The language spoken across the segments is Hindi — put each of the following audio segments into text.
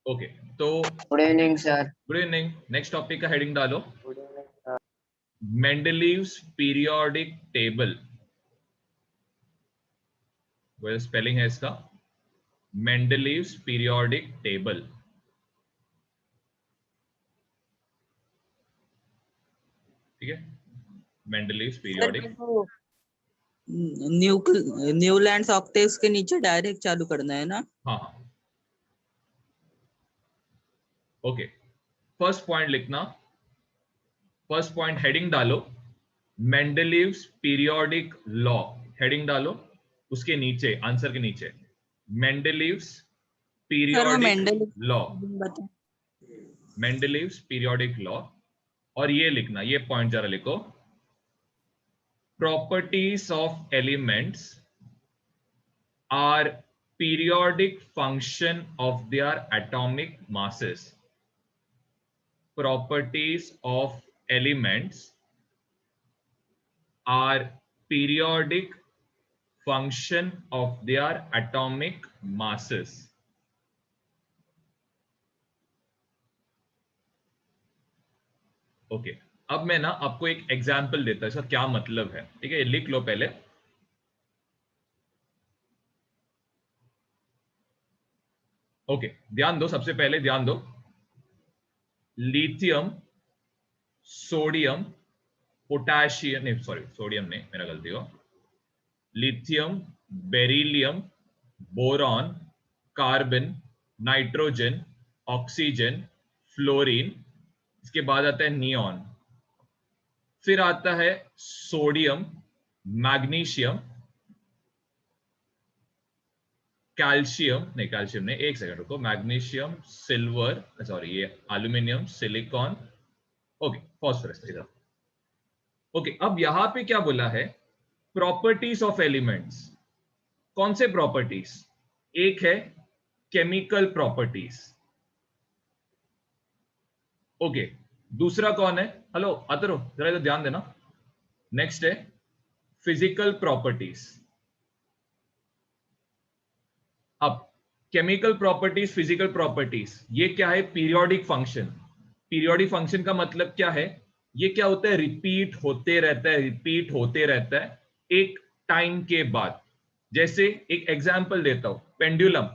ओके तो good evening sir. Good evening. Next topic का हेडिंग डालो, good evening sir. Mendeleev's periodic table. वो स्पेलिंग है इसका, मेंडलीव्स पीरियोडिक टेबल। ठीक है, मेंडलीव्स सर पीरियोडिक। मेरे को न्यूलैंड्स ऑक्टेव्स के नीचे डायरेक्ट चालू करना है ना? हाँ हाँ, ओके। फर्स्ट पॉइंट लिखना, फर्स्ट पॉइंट हेडिंग डालो, मेंडलीव्स पीरियोडिक लॉ। हेडिंग डालो, उसके नीचे आंसर के नीचे मेंडलीव्स सर वो पीरियोडिक मेंडल लॉ, बता। Mendeleev's periodic law. और ये लिखना, ये पॉइंट जरा लिखो, properties of elements are periodic function of their atomic masses. Properties of elements are periodic function of their atomic masses. Okay अब मैं ना आपको एक एग्जाम्पल देता हूं, इसका क्या मतलब है। ठीक है, लिख लो पहले। ओके ध्यान दो, सबसे पहले ध्यान दो, लिथियम, सोडियम, पोटेशियम, नहीं सॉरी सोडियम नहीं, मेरा गलती हो, lithium, beryllium, boron, carbon, nitrogen, oxygen, fluorine, इसके बाद आता है नियॉन, फिर आता है सोडियम, मैग्नीशियम, कैल्शियम नहीं, कैल्शियम नहीं, एक सेकंड रुको, मैग्नीशियम, सिल्वर, सॉरी ये एल्यूमिनियम, सिलिकॉन, ओके फॉस्फोरस इधर। ओके अब यहां पे क्या बोला है, प्रॉपर्टीज ऑफ एलिमेंट्स। कौन से प्रॉपर्टीज? एक है केमिकल प्रॉपर्टीज, ओके। दूसरा कौन है, हेलो आते रहो जरा इधर ध्यान देना, नेक्स्ट है फिजिकल प्रॉपर्टीज। अब केमिकल प्रॉपर्टीज, फिजिकल प्रॉपर्टीज, ये क्या है, पीरियोडिक फंक्शन। पीरियोडिक फंक्शन का मतलब क्या है, ये क्या होता है, रिपीट होते रहता है, रिपीट होते रहता है एक टाइम के बाद। जैसे एक एग्जांपल देता हूं, पेंडुलम।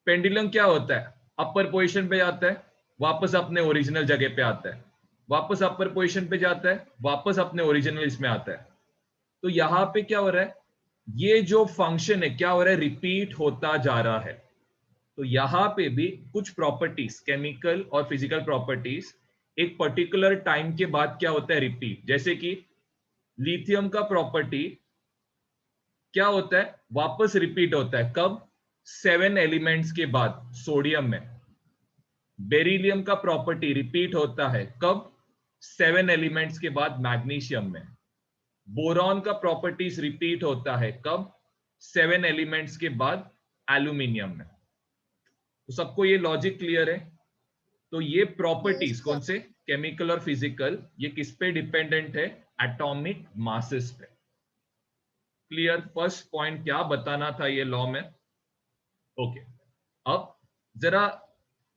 पेंडुलम क्या होता है, अपर पोजीशन पे जाता है, वापस अपने ओरिजिनल जगह पे आता है, वापस अपर पोजीशन पे जाता है, वापस अपने ओरिजिनल इसमें आता है। तो यहां पे क्या हो रहा है, ये जो फंक्शन है क्या हो रहा है, रिपीट होता जा रहा है। तो यहां पे भी कुछ प्रॉपर्टीज, केमिकल और फिजिकल प्रॉपर्टीज, एक पर्टिकुलर टाइम के बाद क्या होता है, रिपीट। जैसे कि लिथियम का प्रॉपर्टी क्या होता है, वापस रिपीट होता है, कब, 7 एलिमेंट्स के बाद सोडियम में। बेरिलियम का प्रॉपर्टी रिपीट होता है कब, 7 एलिमेंट्स के बाद मैग्नीशियम में। बोरॉन का प्रॉपर्टीज रिपीट होता है कब, 7 एलिमेंट्स के बाद एल्यूमिनियम में। तो सबको ये लॉजिक क्लियर है? तो ये प्रॉपर्टीज कौन से, केमिकल और फिजिकल, ये किस पे डिपेंडेंट है, एटॉमिक मासेस पे। क्लियर? फर्स्ट पॉइंट क्या बताना था ये लॉ में। ओके अब जरा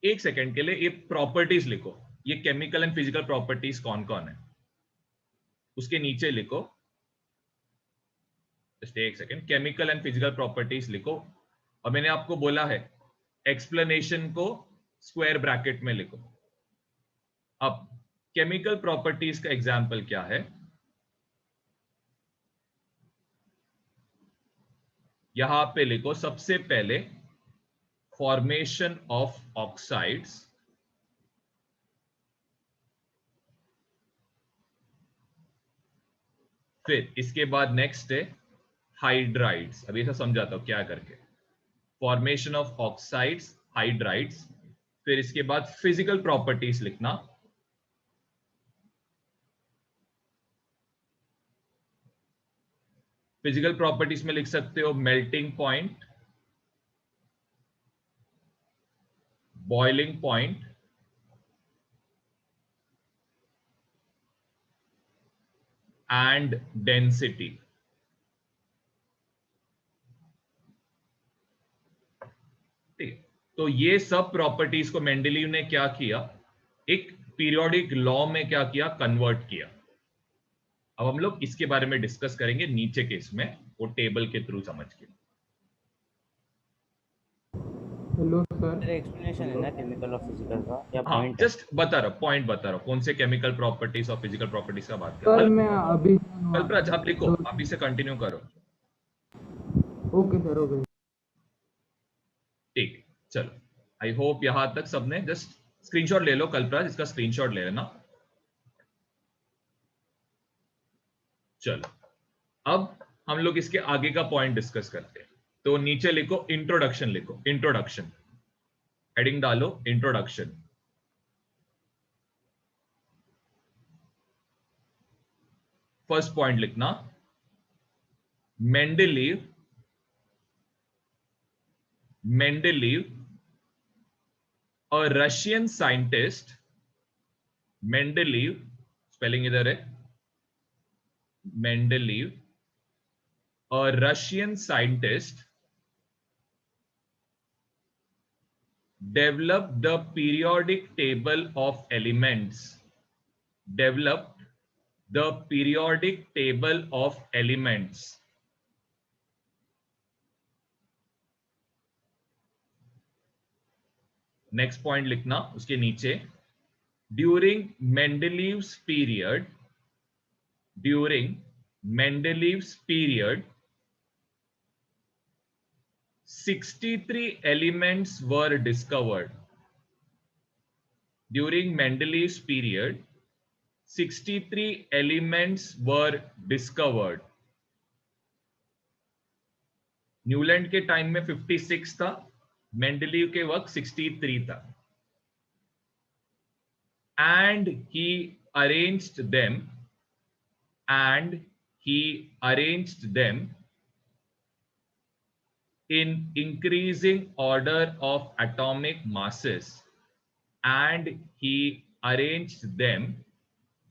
एक सेकेंड के लिए ये प्रॉपर्टीज लिखो, ये केमिकल एंड फिजिकल प्रॉपर्टीज कौन कौन है, उसके नीचे लिखो, जस्ट एक second, chemical and physical properties लिखो। और मैंने आपको बोला है एक्सप्लेनेशन को स्क्वायर ब्रैकेट में लिखो। अब केमिकल प्रॉपर्टीज का एग्जांपल क्या है, यहां पे लिखो सबसे पहले फॉर्मेशन ऑफ ऑक्साइड्स, फिर इसके बाद नेक्स्ट है हाइड्राइड्स। अभी ऐसा समझाता हूं क्या करके, फॉर्मेशन ऑफ ऑक्साइड्स, हाइड्राइड्स, फिर इसके बाद फिजिकल प्रॉपर्टीज लिखना, फिजिकल प्रॉपर्टीज में लिख सकते हो melting point, boiling point, and density. ठीक है, तो ये सब प्रॉपर्टीज को मेंडलीव ने क्या किया, एक पीरियोडिक लॉ में क्या किया, कन्वर्ट किया। अब हम लोग इसके बारे में डिस्कस करेंगे नीचे के इसमें, वो टेबल के थ्रू समझ के। हेलो सर, एक्सप्लेनेशन है ना केमिकल और फिजिकल का या हाँ, पॉइंट? जस्ट बता रहा पॉइंट बता रहा हूँ, कौन से केमिकल प्रॉपर्टीज और फिजिकल प्रॉपर्टीज का बात कर सर रहा मैं अभी कल्पराज आप लिखो, अभी से कंटिन्यू करो। Okay sir, okay. ठीक, चलो, आई होप यहां तक सबने जस्ट स्क्रीनशॉट ले लो। कल्पराज इसका स्क्रीनशॉट ले लेना। चलो, अब हम लोग इसके आगे का पॉइंट डिस्कस करते हैं। तो नीचे लिखो इंट्रोडक्शन, लिखो इंट्रोडक्शन, हेडिंग डालो इंट्रोडक्शन। फर्स्ट पॉइंट लिखना, Mendeleev a Russian scientist, Mendeleev, spelling इधर है, Mendeleev, a Russian scientist, developed the periodic table of elements, developed the periodic table of elements. Next point लिखना उसके नीचे, during Mendeleev's period, during Mendeleev's period 63 elements were discovered. During Mendeleev's period 63 elements were discovered. Newland के टाइम में 56 था, मेंडलीव के वक्त 63 था। And he arranged them, and he arranged them in increasing order of atomic masses, and he arranged them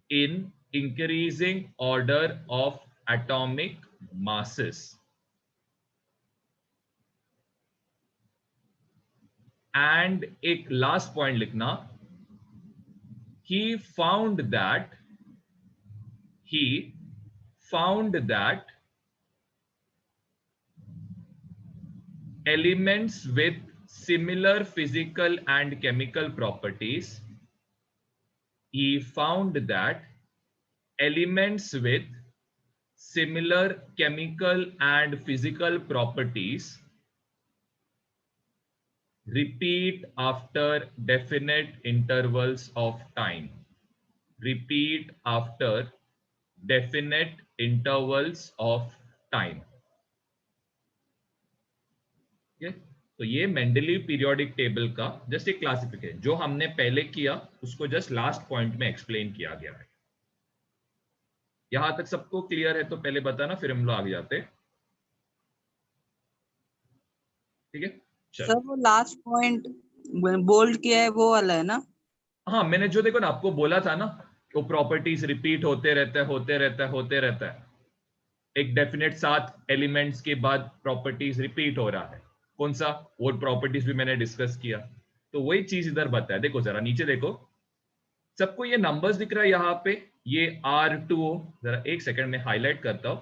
in increasing order of atomic masses. And एक लास्ट पॉइंट लिखना, he found that elements with similar physical and chemical properties, he found that elements with similar chemical and physical properties repeat after definite intervals of time, repeat after definite intervals of time. okay? तो ये मेंडलीव पीरियोडिक टेबल का जस्ट एक क्लासिफिकेशन, जो हमने पहले किया उसको जस्ट लास्ट पॉइंट में एक्सप्लेन किया गया है। यहां तक सबको क्लियर है तो पहले बताना, फिर हम लोग आगे जाते हैं। ठीक है, सर वो लास्ट पॉइंट बोल्ड किया है वो वाला है ना? हाँ, मैंने जो देखो ना आपको बोला था ना, वो प्रॉपर्टीज रिपीट होते रहता है। एक डेफिनेट 7 एलिमेंट्स के बाद प्रॉपर्टीज रिपीट हो रहा है। कौन सा? वो प्रॉपर्टीज भी मैंने डिस्कस किया। तो वही चीज इधर बताया। देखो जरा नीचे देखो, सबको ये नंबर्स दिख रहा है यहाँ पे, ये R2O, जरा एक सेकंड में हाईलाइट करता हूं,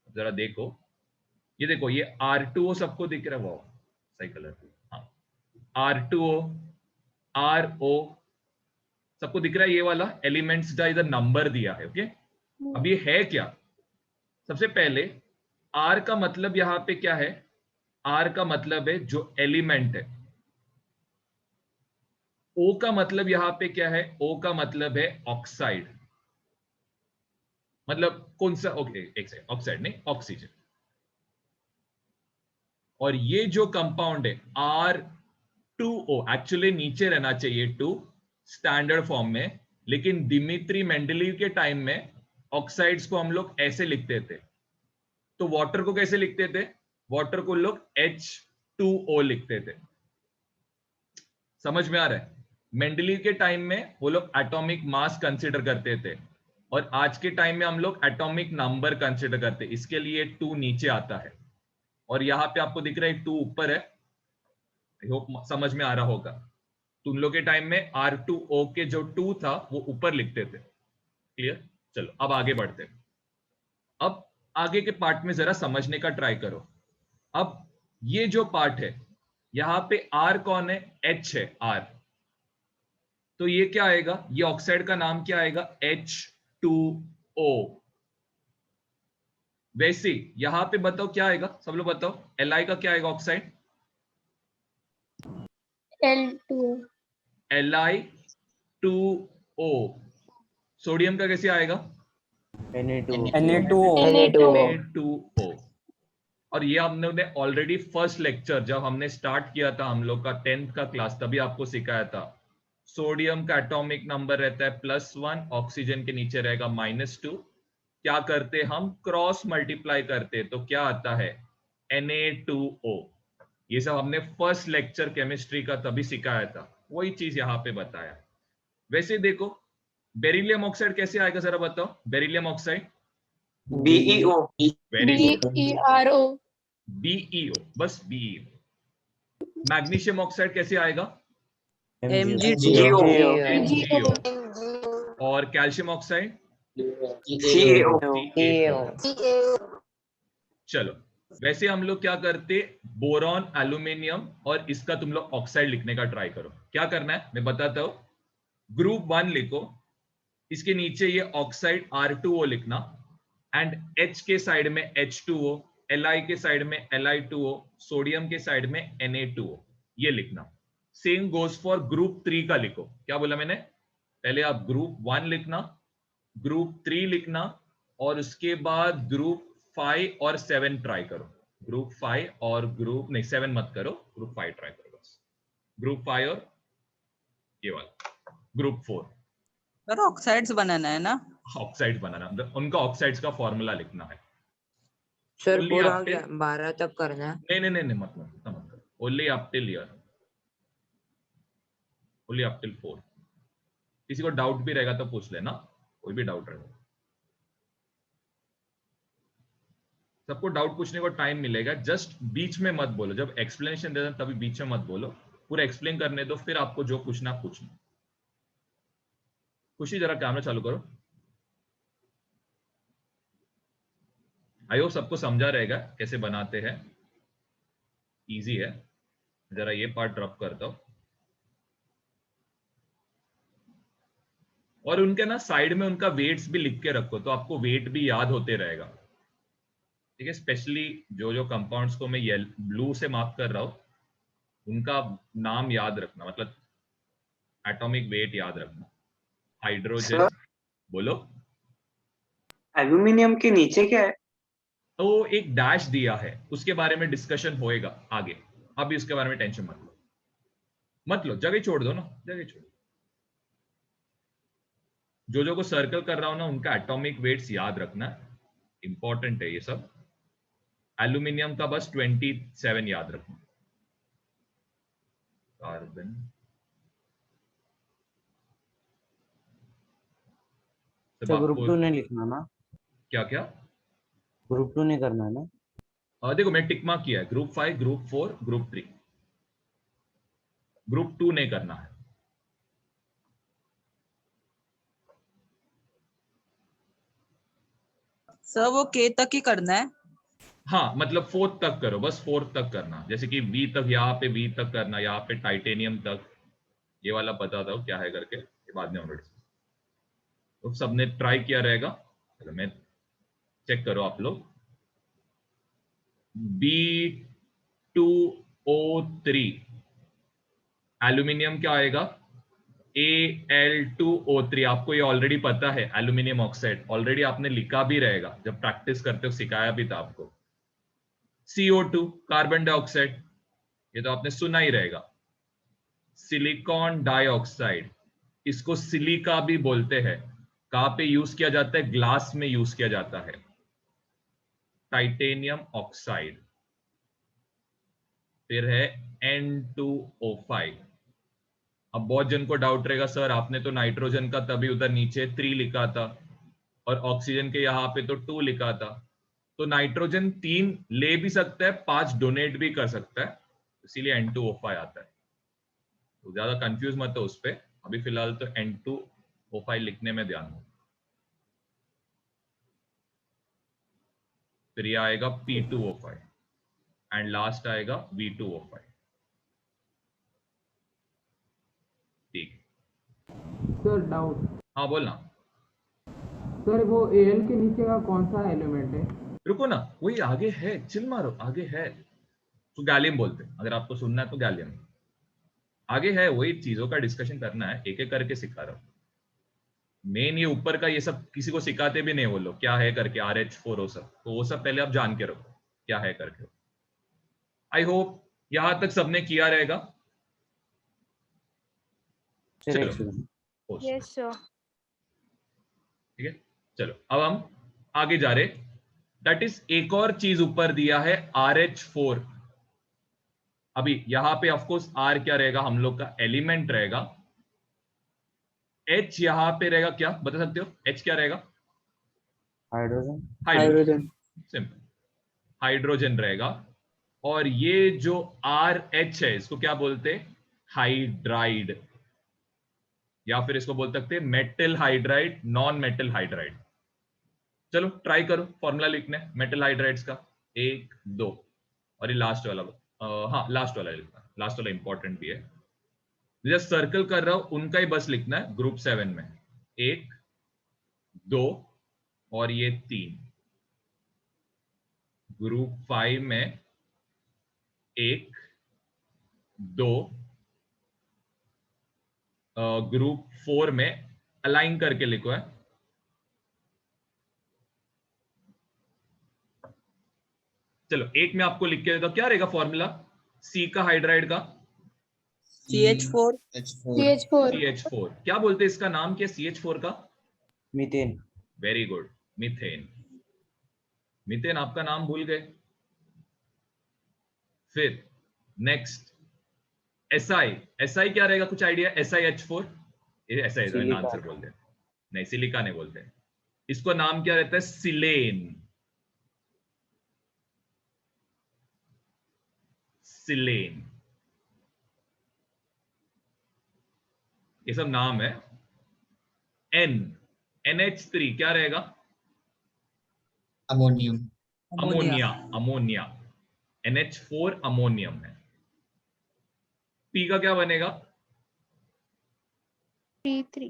जरा देखो, ये देखो ये R2O सबको दिख रहा है। वो सही कलर, हाँ, R2O, RO सबको दिख रहा है। ये वाला एलिमेंट्स का इधर नंबर दिया है। ओके, अब ये है क्या? सबसे पहले R का मतलब यहां पे क्या है? R का मतलब है जो एलिमेंट है। O का मतलब यहां पे क्या है? O का मतलब है ऑक्साइड। मतलब कौन सा? ओके, एक सेकंड, ऑक्साइड नहीं, ऑक्सीजन। और ये जो कंपाउंड है R2O, एक्चुअली नीचे रहना चाहिए 2 स्टैंडर्ड फॉर्म में, लेकिन दिमित्री मेंडलीव के टाइम में ऑक्साइड्स को हम लोग ऐसे लिखते थे। तो वाटर को कैसे लिखते थे? वाटर को लोग H2O लिखते थे। समझ में आ रहा है? मेंडलीव के टाइम में वो लोग एटॉमिक मास कंसीडर करते थे, और आज के टाइम में हम लोग एटॉमिक नंबर कंसीडर करते हैं। इसके लिए 2 नीचे आता है, और यहां पे आपको दिख रहा है 2 ऊपर है, आई होप समझ में आ रहा होगा। तुम लोग के टाइम में R2O के जो 2 था वो ऊपर लिखते थे। क्लियर? चलो अब आगे बढ़ते हैं। अब आगे के पार्ट में जरा समझने का ट्राई करो। अब ये जो पार्ट है यहां पे R कौन है? H है R। तो ये क्या आएगा? ये ऑक्साइड का नाम क्या आएगा? H2O। वैसे यहां पे बताओ क्या आएगा, सब लोग बताओ। Li का क्या आएगा ऑक्साइड? L2O. Li2O। सोडियम का कैसे आएगा? Na2O. Na2O। और ये हमने ऑलरेडी फर्स्ट लेक्चर जब हमने स्टार्ट किया था हम लोग का 10th का क्लास, तभी आपको सिखाया था। सोडियम का एटॉमिक नंबर रहता है +1, ऑक्सीजन के नीचे रहेगा -2। क्या करते हम? क्रॉस मल्टीप्लाई करते, तो क्या आता है? Na2O। ये सब हमने फर्स्ट लेक्चर केमिस्ट्री का तभी सिखाया था, वही चीज यहाँ पे बताया। वैसे देखो बेरिलियम ऑक्साइड कैसे आएगा जरा बताओ। Beryllium oxide BeO. Very good, BeRO. BeO, बस BeO। मैग्नीशियम ऑक्साइड कैसे आएगा? MgO। MgO। और कैल्शियम ऑक्साइड? CaO. चलो वैसे हम लोग क्या करते, बोरॉन, एल्यूमिनियम और इसका तुम लोग ऑक्साइड लिखने का ट्राई करो। क्या करना है मैं बताता हूं। ग्रुप 1 लिखो, इसके नीचे ये ऑक्साइड R2O लिखना, एंड H के साइड में H2O, Li के साइड में Li2O, सोडियम के साइड में Na2O, ये लिखना। सेम गोज फॉर ग्रुप 3 का लिखो। क्या बोला मैंने? पहले आप ग्रुप 1 लिखना, ग्रुप 3 लिखना, और उसके बाद ग्रुप 5 और 7 ट्राई करो। ग्रुप 5 और ग्रुप नहीं 7 मत करो, ग्रुप 5 ट्राई करो बस। ग्रुप 5 और ये वाला ग्रुप 4। सर ऑक्साइड्स बनाना है ना? ऑक्साइड्स बनाना, उनका ऑक्साइड्स का फॉर्मूला लिखना है। सर Only पूरा up till- क्या 12 तक करना है? नहीं मत करो। Only up till year, only up till 4। किसी को डाउट भी रहेगा तो पूछ लेना, कोई भी डाउट रहेगा। सबको डाउट पूछने को टाइम मिलेगा, जस्ट बीच में मत बोलो। जब एक्सप्लेनेशन देना तभी बीच में मत बोलो, पूरा एक्सप्लेन करने दो, फिर आपको जो पूछना पूछना। खुशी जरा कैमरा चालू करो। आई होप सबको समझा रहेगा कैसे बनाते हैं, इजी है। जरा ये पार्ट ड्रॉप करता हूं, और उनके ना साइड में उनका वेट्स भी लिख के रखो, तो आपको वेट भी याद होते रहेगा। ठीक है, स्पेशली जो जो कंपाउंड्स को मैं ब्लू से मार्क कर रहा हूं, उनका नाम याद रखना, मतलब एटॉमिक वेट याद रखना। हाइड्रोजन, बोलो। एल्यूमिनियम के नीचे क्या है? तो एक डैश दिया है, उसके बारे में डिस्कशन होएगा आगे, अभी उसके बारे में टेंशन मत लो, जगह छोड़ दो ना, जगह छोड़। जो को सर्कल कर रहा हूं ना, उनका एटॉमिक वेट्स याद रखना, इंपॉर्टेंट है ये सब। एल्यूमिनियम का बस 27 याद रखना। कार्बन, ग्रुप 2 नहीं लिखना ना? क्या क्या? ग्रुप 2 नहीं करना है ना? देखो मैं टिक मार्क किया है, ग्रुप 5, ग्रुप 4, ग्रुप 3। ग्रुप 2 नहीं करना है। सर वो K तक ही करना है? हाँ, मतलब 4th तक करो, बस 4th तक करना। जैसे कि बी तक, यहाँ पे बी तक करना, यहाँ पे टाइटेनियम तक। ये वाला बताता हूँ क्या है करके, ये बाद में ऑलरेडी तो सबने ट्राई किया रहेगा। चलो मैं चेक करो आप लोग। B2O3, एल्यूमिनियम क्या आएगा? Al2O3। आपको ये ऑलरेडी पता है, एल्यूमिनियम ऑक्साइड ऑलरेडी आपने लिखा भी रहेगा, जब प्रैक्टिस करते हो सिखाया भी था आपको। CO2, कार्बन डाइऑक्साइड, ये तो आपने सुना ही रहेगा। सिलिकॉन डाइऑक्साइड, इसको सिलिका भी बोलते हैं। कहां पे यूज किया जाता है? ग्लास में यूज किया जाता है। टाइटेनियम ऑक्साइड, फिर है N2O5। अब बहुत जन को डाउट रहेगा, सर आपने तो नाइट्रोजन का तभी उधर नीचे 3 लिखा था और ऑक्सीजन के यहाँ पे तो 2 लिखा था। तो नाइट्रोजन 3 ले भी सकता है, 5 डोनेट भी कर सकता है, इसीलिए N2O5 आता है। तो ज्यादा कंफ्यूज मत हो उस पे, अभी फिलहाल तो N2O5 लिखने में ध्यान दो। फिर ये आएगा P2O5 एंड लास्ट आएगा V2O5। ठीक, सर डाउट। हाँ बोलना। सर वो एल के नीचे का कौन सा एलिमेंट है? रुको ना, वही आगे है, चिल मारो, आगे है। तो गैलियम बोलते हैं, अगर आपको सुनना है तो गैलियम आगे है। वही चीजों का डिस्कशन करना है, एक एक करके सिखा रहा हूं। मेन ये ऊपर का ये सब किसी को सिखाते भी नहीं वो लोग, क्या है करके RH4 वो सब, तो वो सब पहले आप जान के रखो क्या है करके। आई होप यहां तक सबने किया रहेगा। सर एक चलो सेकंड। Yes sir. ठीक है, चलो अब हम आगे जा रहे। दैट इज एक और चीज ऊपर दिया है RH4। अभी यहां पे ऑफकोर्स R क्या रहेगा, हम लोग का एलिमेंट रहेगा। H यहां पे रहेगा, क्या बता सकते हो H क्या रहेगा? हाइड्रोजन। हाइड्रोजन, सिंपल, हाइड्रोजन रहेगा। और ये जो RH है इसको क्या बोलते हैं? हाइड्राइड, या फिर इसको बोल सकते हैं metal hydride, non metal hydride. चलो ट्राई करो फॉर्मूला लिखने मेटल हाइड्राइड्स का, 1 2, और ये लास्ट वाला, हाँ लास्ट वाला लिखना, लास्ट वाला इंपॉर्टेंट भी है। जस्ट सर्कल कर रहा हूं, उनका ही बस लिखना है। ग्रुप 7 में 1 2 और ये 3। ग्रुप 5 में 1 2, ग्रुप 4 में अलाइन करके लिखो है। चलो एक में आपको लिख के देता हूं, क्या रहेगा फॉर्मूला सी का हाइड्राइड का? CH4। CH4। क्या बोलते हैं इसका नाम क्या CH4 का? Methane. Very good, methane. Methane आपका नाम भूल गए। फिर नेक्स्ट SI क्या रहेगा, कुछ आइडिया? SiH4, ये SI सिलिका। आंसर बोलते हैं, नहीं सिलिका नहीं बोलते। इसको नाम क्या रहता है? सिलेन। सिलेन, ये सब नाम है। NH3 क्या रहेगा? Ammonium. Ammonia, ammonia. NH4 ammonium है। P का क्या बनेगा? P3।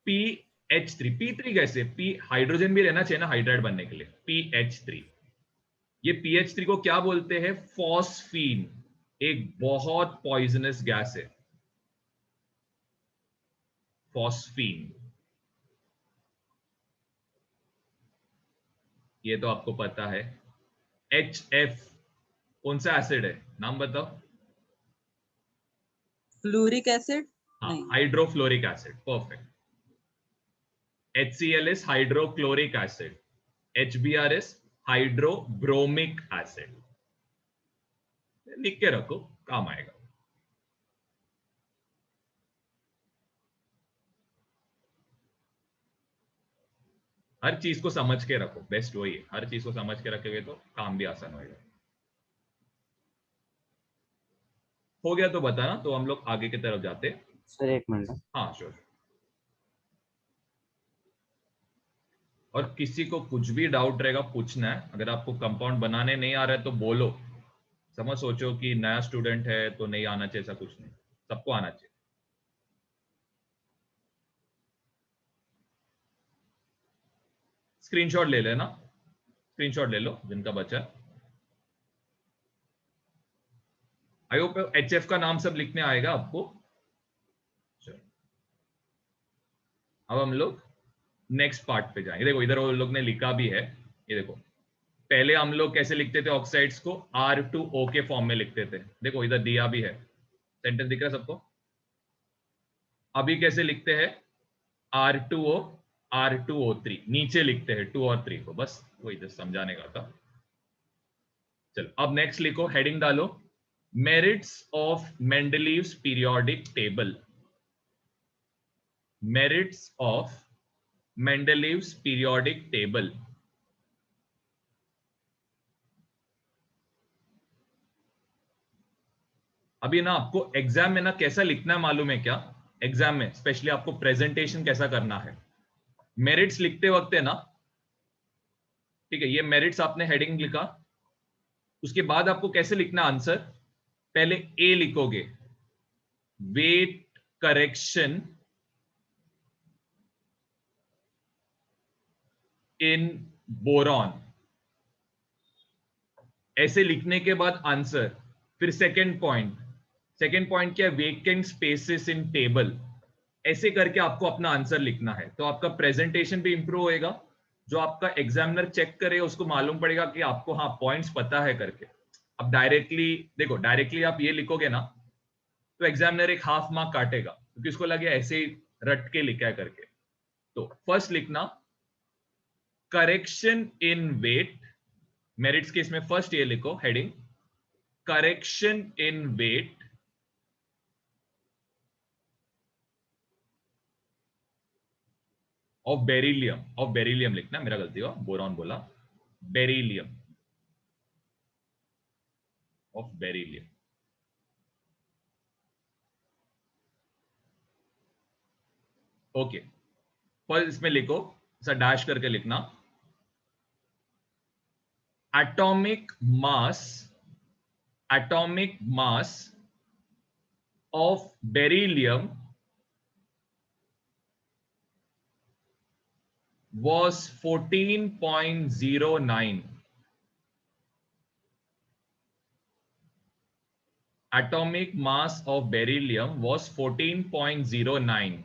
PH4। P3 कैसे? P हाइड्रोजन भी रहना चाहिए ना हाइड्राइड बनने के लिए। PH3, ये PH3 को क्या बोलते हैं? फॉस्फीन। एक बहुत पॉइजनस गैस है फॉस्फीन। ये तो आपको पता है। HF कौन सा एसिड है, नाम बताओ। फ्लूरिक एसिड। हाँ, नहीं। Hydrofluoric acid, perfect. HCl is hydrochloric acid. HBr is hydrobromic acid. लिख के रखो, काम आएगा। हर चीज को समझ के रखो, बेस्ट वही है, हर चीज को समझ के रखोगे तो काम भी आसान होगा। हो गया तो बताना, तो हम लोग आगे की तरफ जाते हैं। सर एक मिनट। हाँ श्योर। और किसी को कुछ भी डाउट रहेगा पूछना है। अगर आपको कंपाउंड बनाने नहीं आ रहा है तो बोलो, समझ सोचो कि नया स्टूडेंट है तो नहीं आना चाहिए, ऐसा कुछ नहीं, सबको आना चाहिए। स्क्रीनशॉट ले लेना, स्क्रीनशॉट ले लो जिनका बचा। आई होप HF का नाम सब लिखने आएगा आपको। चलो अब हम लोग नेक्स्ट पार्ट पे जाएंगे। देखो इधर वो लोग ने लिखा भी है, ये देखो। पहले हम लोग कैसे लिखते थे ऑक्साइड्स को? R2O के फॉर्म में लिखते थे। देखो इधर दिया भी है, सेंटेंस दिख रहा है सबको? अभी कैसे लिखते हैं? R2O R2O3 नीचे लिखते हैं 2 और 3 को, बस वो इधर समझाने का था। चलो अब नेक्स्ट लिखो, हेडिंग डालो, merits of Mendeleev's periodic table. Merits of Mendeleev's periodic table. अभी ना आपको एग्जाम में ना कैसा लिखना है मालूम है क्या? एग्जाम में स्पेशली आपको प्रेजेंटेशन कैसा करना है। मेरिट्स लिखते वक्त है ना, ठीक है, ये मेरिट्स आपने हेडिंग लिखा, उसके बाद आपको कैसे लिखना आंसर? पहले ए लिखोगे, वेट करेक्शन इन बोरॉन, ऐसे लिखने के बाद आंसर। फिर सेकंड पॉइंट क्या है? वेकेंट स्पेसेस इन टेबल। ऐसे करके आपको अपना आंसर लिखना है, तो आपका प्रेजेंटेशन भी इंप्रूव होएगा। जो आपका एग्जामिनर चेक करे उसको मालूम पड़ेगा कि आपको हाँ पॉइंट्स पता है करके। अब डायरेक्टली देखो, डायरेक्टली आप ये लिखोगे ना तो एग्जामिनर एक हाफ मार्क काटेगा, क्योंकि उसको लगे ऐसे ही रट के लिखा है करके। तो फर्स्ट लिखना करेक्शन इन वेट, मेरिट्स के इसमें फर्स्ट ये लिखो heading, correction in weight of beryllium लिखना, मेरा गलती हुआ, बोरॉन बोला, बेरिलियम, ऑफ बेरिलियम। ओके, पर इसमें लिखो, ऐसा डैश करके लिखना, atomic mass of beryllium was 14.09. Atomic mass of beryllium was 14.09.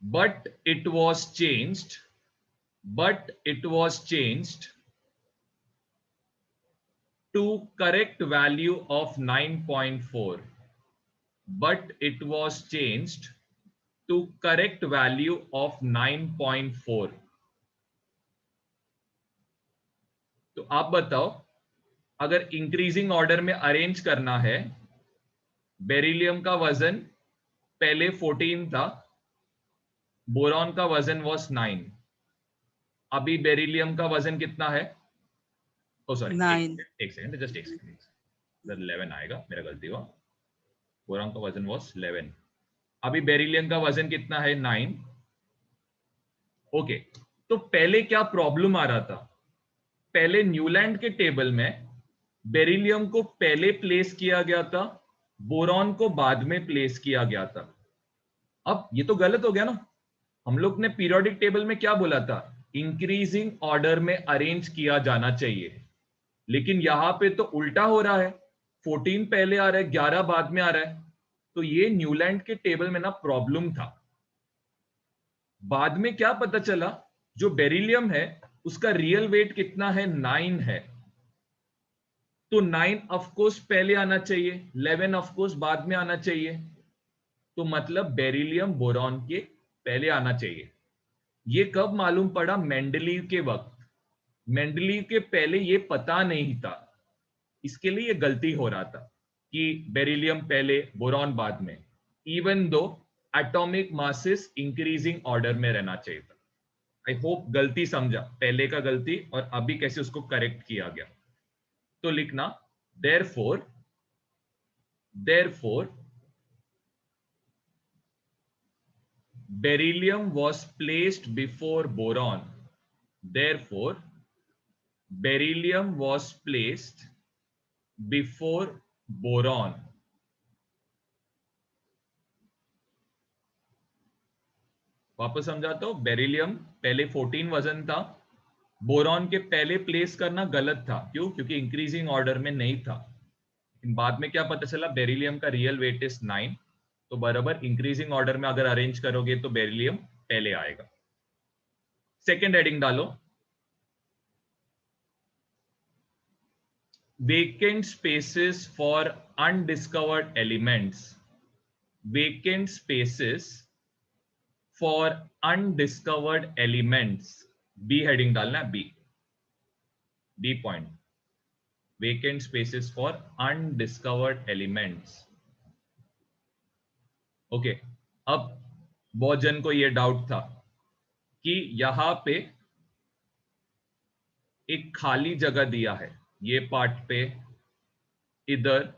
But it was changed to correct value of 9.4. But it was changed to correct value of 9.4. तो आप बताओ, अगर इंक्रीजिंग ऑर्डर में अरेंज करना है, बेरिलियम का वजन पहले 14 था, बोरॉन का वजन वाज 9, अभी बेरिलियम का वजन कितना है? ओ सॉरी, 9 एक सेकंड, जस्ट एक सेकंड, 11 आएगा, मेरा गलती हुआ, बोरॉन का वजन वाज 11, अभी बेरिलियम का वजन कितना है? 9। ओके, तो पहले क्या प्रॉब्लम आ रहा था? पहले न्यूलैंड के टेबल में बेरिलियम को पहले प्लेस किया गया था, बोरॉन को बाद में प्लेस किया गया था। अब ये तो गलत हो गया ना। हम लोग ने पीरियोडिक टेबल में क्या बोला था? इंक्रीजिंग ऑर्डर में अरेंज किया जाना चाहिए, लेकिन यहां पे तो उल्टा हो रहा है, 14 पहले आ रहा है, 11 बाद में आ रहा है। तो ये न्यूलैंड के टेबल में ना प्रॉब्लम था। बाद में क्या पता चला, जो बेरिलियम है उसका रियल वेट कितना है? 9 है। तो 9 ऑफ कोर्स पहले आना चाहिए, 11 ऑफ कोर्स बाद में आना चाहिए। तो मतलब बेरिलियम बोरॉन के पहले आना चाहिए। ये कब मालूम पड़ा? मेंडलीव के वक्त। मेंडलीव के पहले ये पता नहीं था, इसके लिए ये गलती हो रहा था कि बेरिलियम पहले बोरॉन बाद में, even though atomic masses increasing order में रहना चाहिए था। आई होप गलती समझा, पहले का गलती और अभी कैसे उसको करेक्ट किया गया। तो लिखना therefore beryllium was placed before boron. Therefore beryllium was placed before boron. वापस समझाता हूं, बेरिलियम पहले 14 वजन था, बोरॉन के पहले प्लेस करना गलत था। क्यों? क्योंकि इंक्रीजिंग ऑर्डर में नहीं था। बाद में क्या पता चला? बेरिलियम का रियल वेट इज 9। तो बराबर इंक्रीजिंग ऑर्डर में अगर अरेंज करोगे तो बेरिलियम पहले आएगा। सेकेंड हेडिंग डालो, vacant spaces for undiscovered elements. Vacant spaces for undiscovered elements, B heading डालना है, B point, vacant spaces for undiscovered elements. Okay, अब बहुत जन को यह डाउट था कि यहां पे एक खाली जगह दिया है, ये पार्ट पे इधर,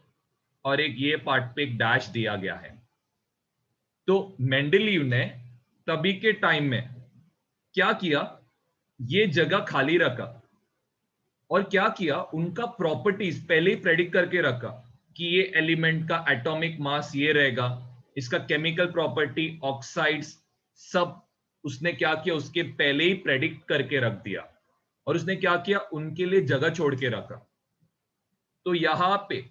और एक ये पार्ट पे एक डैश दिया गया है। तो मेंडेलीव ने तभी के टाइम में क्या किया, ये जगह खाली रखा और क्या किया, उनका प्रॉपर्टीज पहले ही प्रेडिक्ट करके रखा कि ये एलिमेंट का एटॉमिक मास ये रहेगा, इसका केमिकल प्रॉपर्टी ऑक्साइड्स सब उसने क्या किया, उसके पहले ही प्रेडिक्ट करके रख दिया। और उसने क्या किया, उनके लिए जगह छोड़ के रखा। तो यहां पे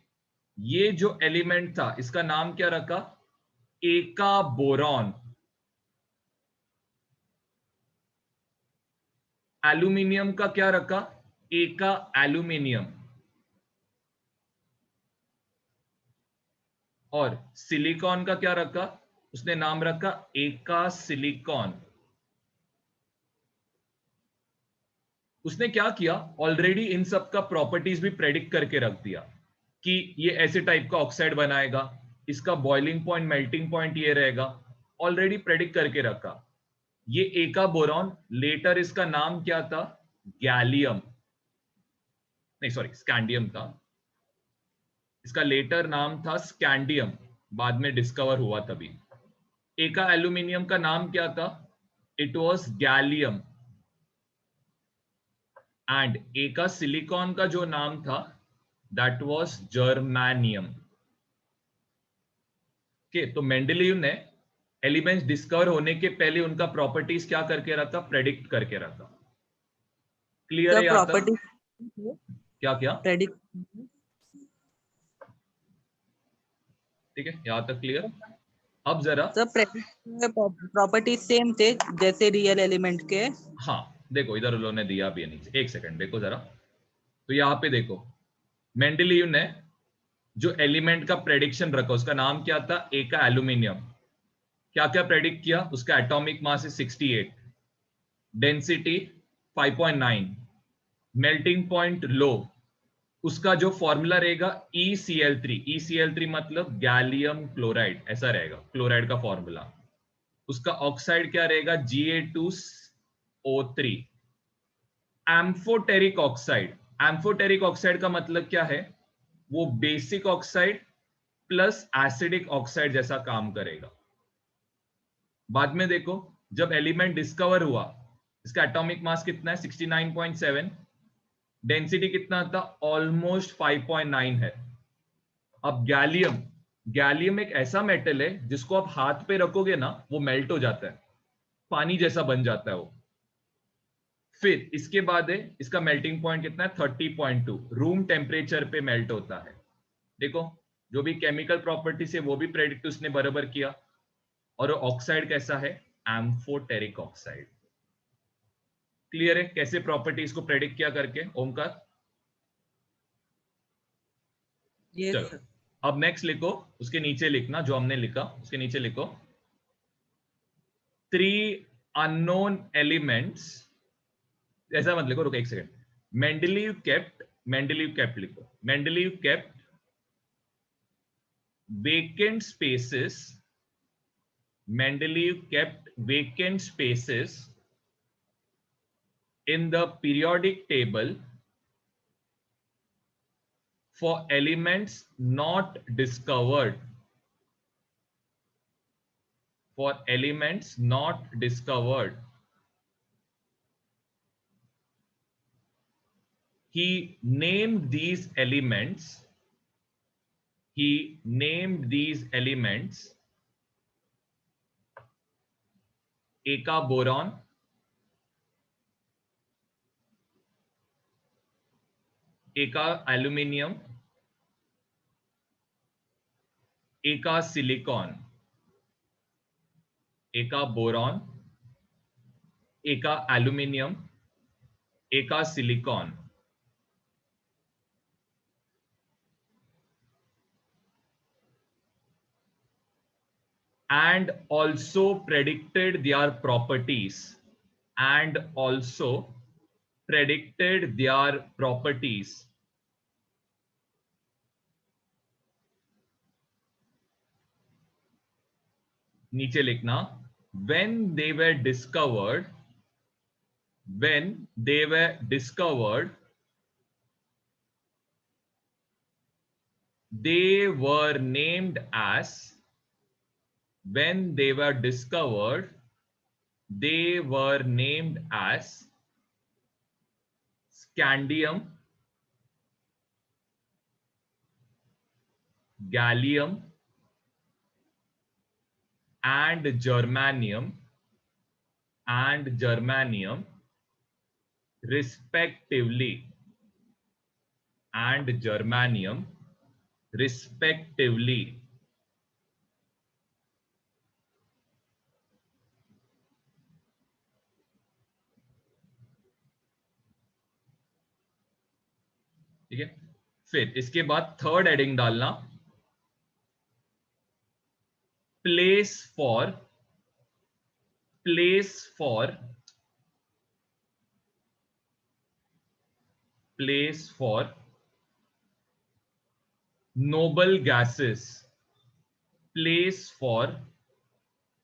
ये जो एलिमेंट था इसका नाम क्या रखा, एका बोरॉन। एल्यूमिनियम का क्या रखा, एका एल्यूमिनियम। और सिलिकॉन का क्या रखा, उसने नाम रखा एका सिलिकॉन। उसने क्या किया, ऑलरेडी इन सब का प्रॉपर्टीज भी प्रेडिक्ट करके रख दिया कि ये ऐसे टाइप का ऑक्साइड बनाएगा, इसका बॉइलिंग पॉइंट मेल्टिंग पॉइंट ये रहेगा, ऑलरेडी प्रेडिक्ट करके रखा। ये एका बोरॉन, लेटर इसका नाम क्या था, गैलियम, नहीं सॉरी स्कैंडियम था। इसका लेटर नाम था स्कैंडियम, बाद में डिस्कवर हुआ तभी। एका एल्यूमिनियम का नाम क्या था, इट वाज गैलियम। एंड एका सिलिकॉन का जो नाम था दैट वाज जर्मानियम। ओके, तो मेंडेलीव ने एलिमेंट्स डिस्कवर होने के पहले उनका प्रॉपर्टीज क्या करके रखा, प्रेडिक्ट करके रखा। क्लियर है यहां तक? प्रॉपर्टी क्या क्या, प्रेडिक्ट। ठीक है यहां तक क्लियर। अब जरा सब प्रॉपर्टीज सेम थे जैसे रियल एलिमेंट के। हाँ देखो, इधर उन्होंने दिया भी है नीचे, एक सेकंड देखो जरा। तो यहां पे देखो, मेंडेलीव ने जो एलिमेंट का प्रेडिक्शन रखा उसका नाम क्या था, एका एल्यूमिनियम। क्या क्या प्रेडिक्ट किया, उसका एटॉमिक मास है 68, डेंसिटी 5.9, मेल्टिंग पॉइंट लो, उसका जो फॉर्मूला रहेगा ECl3। ECl3 मतलब गैलियम क्लोराइड, ऐसा रहेगा क्लोराइड का फॉर्मूला। उसका ऑक्साइड क्या रहेगा, Ga2O3। Amphoteric oxide, amphoteric oxide का मतलब क्या है, वो basic oxide plus acidic oxide जैसा काम करेगा। बाद में देखो, जब एलिमेंट डिस्कवर हुआ इसका एटॉमिक मास कितना है, 69.7, डेंसिटी कितना था, ऑलमोस्ट 5.9 है। अब गैलियम, गैलियम एक ऐसा मेटल है जिसको आप हाथ पे रखोगे ना वो मेल्ट हो जाता है, पानी जैसा बन जाता है वो। फिर इसके बाद है, इसका मेल्टिंग पॉइंट कितना है, 30.2, रूम टेम्परेचर पे मेल्ट होता है। देखो जो भी केमिकल प्रॉपर्टी से वो भी प्रेडिक्ट उसने बराबर किया। और ऑक्साइड कैसा है, एम्फोटेरिक ऑक्साइड। क्लियर है कैसे प्रॉपर्टीज को प्रेडिक्ट किया करके, ओमकार? ये चलो अब नेक्स्ट लिखो, उसके नीचे लिखना जो हमने लिखा, उसके नीचे लिखो 3 अननोन एलिमेंट्स। ऐसा मत लिखो, रुको एक सेकंड। मेंडेलीव केप्ट लिखो, Mendeleev kept vacant spaces, Mendeleev kept vacant spaces in the periodic table for elements not discovered, for elements not discovered. He named these elements, एका बोरॉन, एका एल्यूमिनियम, एका सिलिकॉन, एका बोरॉन, एका एल्यूमिनियम, एका silicon. And also predicted their properties, and also predicted their properties. नीचे लिखना, when they were discovered, they were named as, when they were discovered, they were named as scandium, gallium, and germanium respectively, and germanium respectively. ठीक है, फिर इसके बाद थर्ड हेडिंग डालना, place for noble gases, place for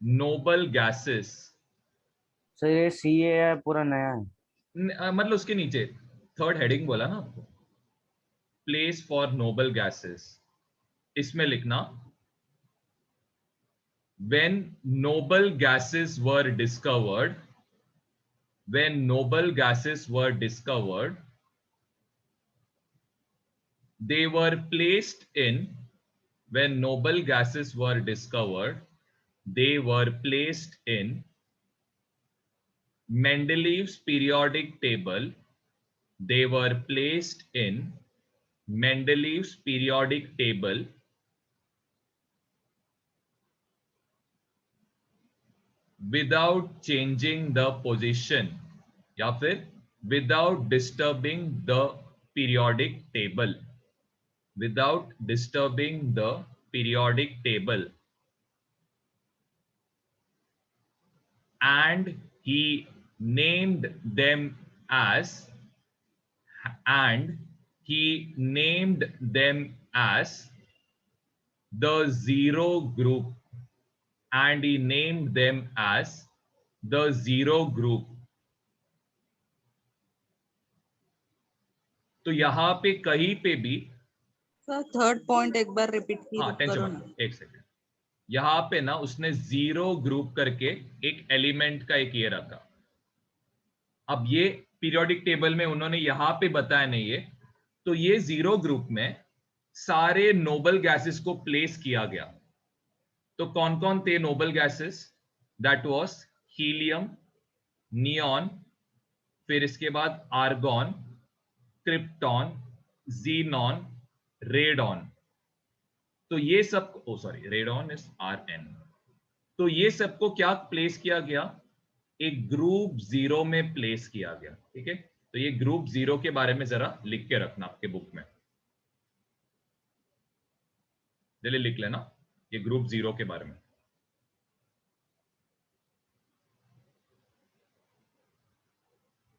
noble gases. Sir ये CA पूरा नया है. मतलब उसके नीचे थर्ड हेडिंग बोला ना आपको, प्लेस फॉर नोबल गैसेस, इसमें लिखना when noble gases were discovered, they were placed in, when noble gases were discovered, they were placed in Mendeleev's periodic table. They were placed in Mendeleev's periodic table without changing the position, या फिर without disturbing the periodic table, without disturbing the periodic table, and he named them as, the zero group, and he named them as the zero group. तो यहां पे कहीं पे भी, सर थर्ड पॉइंट एक बार रिपीट हाँ टेंशन करो मत ना. लो, एक सेकंड, यहां पे ना उसने जीरो ग्रुप करके एक एलिमेंट का एक ये रखा. अब ये पीरियोडिक टेबल में उन्होंने यहां पे बताया नहीं है, तो ये जीरो ग्रुप में सारे नोबल गैसेस को प्लेस किया गया. तो कौन कौन थे noble gases? That was helium, neon, फिर इसके बाद आर्गॉन, क्रिप्टॉन, जीनॉन, रेडॉन. तो ये सब, ओ सॉरी, रेडॉन इज Rn. तो ये सबको क्या प्लेस किया गया? एक ग्रुप जीरो में प्लेस किया गया. ठीक है, तो ये ग्रुप जीरो के बारे में जरा लिख के रखना आपके बुक में, जल्दी लिख लेना ये ग्रुप जीरो के बारे में.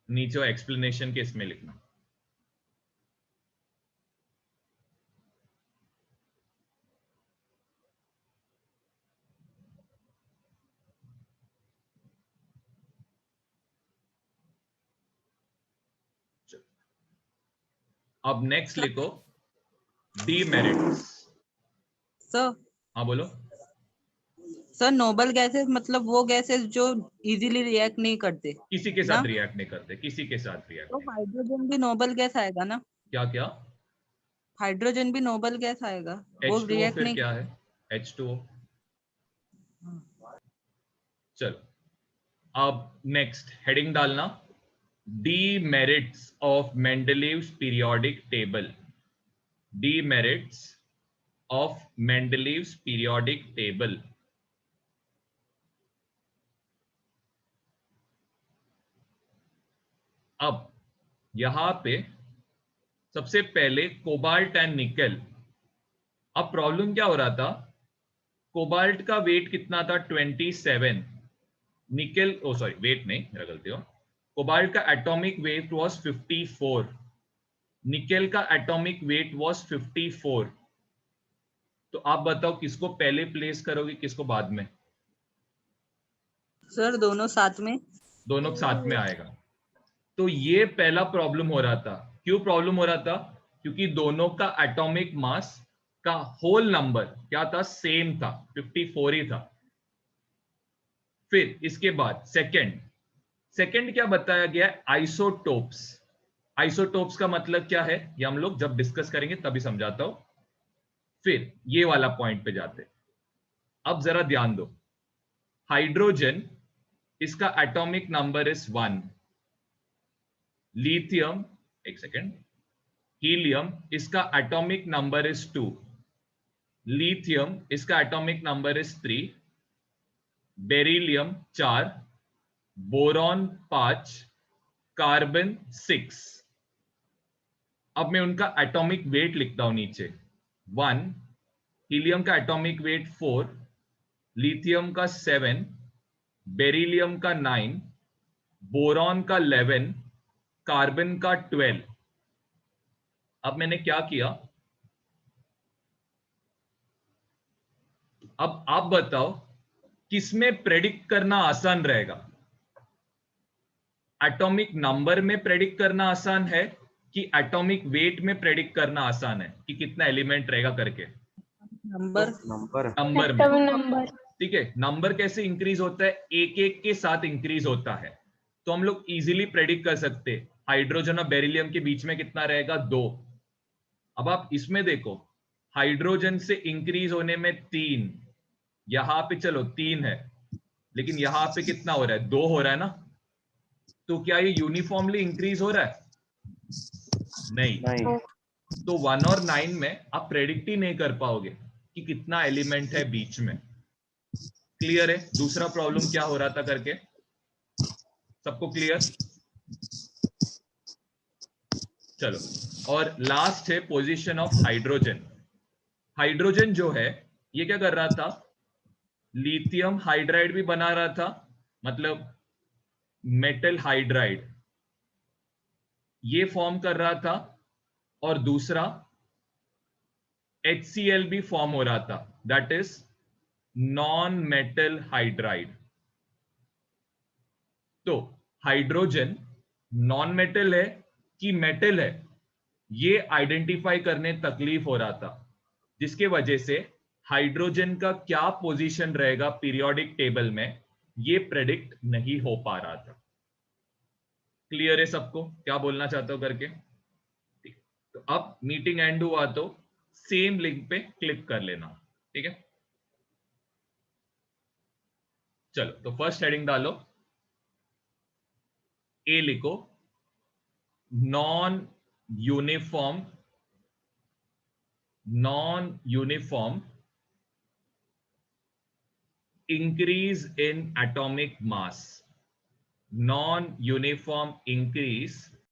नीचे एक्सप्लेनेशन के इसमें लिखना. अब नेक्स्ट लिखो डीमेरिट्स. सर हाँ बोलो. सर नोबल गैसेस मतलब वो गैसेस जो इजीली रिएक्ट नहीं करते. किसी के साथ ना? रिएक्ट नहीं करते, किसी के साथ रिएक्ट तो नहीं. हाइड्रोजन भी नोबल गैस आएगा ना? क्या क्या? हाइड्रोजन भी नोबल गैस आएगा, वो H2O रिएक्ट फिर नहीं. क्या है? H2O. चलो अब नेक्स्ट हेडिंग डालना, demerits of Mendeleev's periodic table. Demerits of Mendeleev's periodic table. अब यहां पे सबसे पहले कोबाल्ट एंड निकेल. अब प्रॉब्लम क्या हो रहा था? कोबाल्ट का वेट कितना था? 27. निकेल, ओ सॉरी, वेट नहीं, मेरा गलती हो. कोबाल्ट का एटॉमिक वेट वाज 54. निकेल का एटॉमिक वेट वाज 54. तो आप बताओ किसको पहले प्लेस करोगे, किसको बाद में? सर दोनों साथ में. दोनों साथ में आएगा. तो ये पहला प्रॉब्लम हो रहा था. क्यों प्रॉब्लम हो रहा था? क्योंकि दोनों का एटॉमिक मास का होल नंबर क्या था, सेम था, 54 ही था। फिर इसके बाद सेकंड क्या बताया गया, आइसोटोप्स। आइसोटोप्स का मतलब क्या है ये हम लोग जब डिस्कस करेंगे तभी समझाता हूं। फिर ये वाला पॉइंट पे जाते, अब जरा ध्यान दो। हाइड्रोजन, इसका एटॉमिक नंबर इज 1। लिथियम, एक सेकेंड, हीलियम, इसका एटॉमिक नंबर इज 2। लिथियम, इसका atomic number is 3। Beryllium 4, boron 5, carbon 6। अब मैं उनका एटॉमिक वेट लिखता हूं नीचे। 1, हीलियम का एटॉमिक वेट 4, लिथियम का 7, बेरिलियम का 9, बोरॉन का 11, कार्बन का 12। अब मैंने क्या किया, अब आप बताओ किसमें प्रेडिक्ट करना आसान रहेगा, एटॉमिक नंबर में प्रेडिक्ट करना आसान है कि एटॉमिक वेट में प्रेडिक्ट करना आसान है कि कितना एलिमेंट रहेगा करके? नंबर नंबर नंबर में, ठीक है। नंबर कैसे इंक्रीज होता है, एक एक के साथ इंक्रीज होता है। तो हम लोग इजीली प्रेडिक्ट कर सकते हैं हाइड्रोजन और बेरिलियम के बीच में कितना रहेगा, 2। अब आप इसमें देखो, हाइड्रोजन से इंक्रीज होने में 3, यहां पे चलो 3 है, लेकिन यहां पे कितना हो रहा है, 2 हो रहा है ना। तो क्या ये यूनिफॉर्मली इंक्रीज हो रहा है? नहीं। नहीं। तो 1 और 9 में आप प्रेडिक्ट ही नहीं कर पाओगे कि कितना एलिमेंट है बीच में। क्लियर है दूसरा प्रॉब्लम क्या हो रहा था करके? सबको क्लियर? चलो, और लास्ट है पोजीशन ऑफ हाइड्रोजन। हाइड्रोजन जो है ये क्या कर रहा था, लिथियम हाइड्राइड भी बना रहा था, मतलब मेटल हाइड्राइड ये फॉर्म कर रहा था, और दूसरा HCl भी फॉर्म हो रहा था, that is non metal hydride. तो हाइड्रोजन नॉन मेटल है कि मेटल है, ये आइडेंटिफाई करने तकलीफ हो रहा था, जिसके वजह से हाइड्रोजन का क्या पोजीशन रहेगा पीरियोडिक टेबल में ये प्रेडिक्ट नहीं हो पा रहा था। क्लियर है सबको क्या बोलना चाहते हो करके? ठीक। तो अब मीटिंग एंड हुआ तो सेम लिंक पे क्लिक कर लेना, ठीक है। चलो, तो फर्स्ट हेडिंग डालो, ए लिखो, non uniform increase in atomic mass, non-uniform increase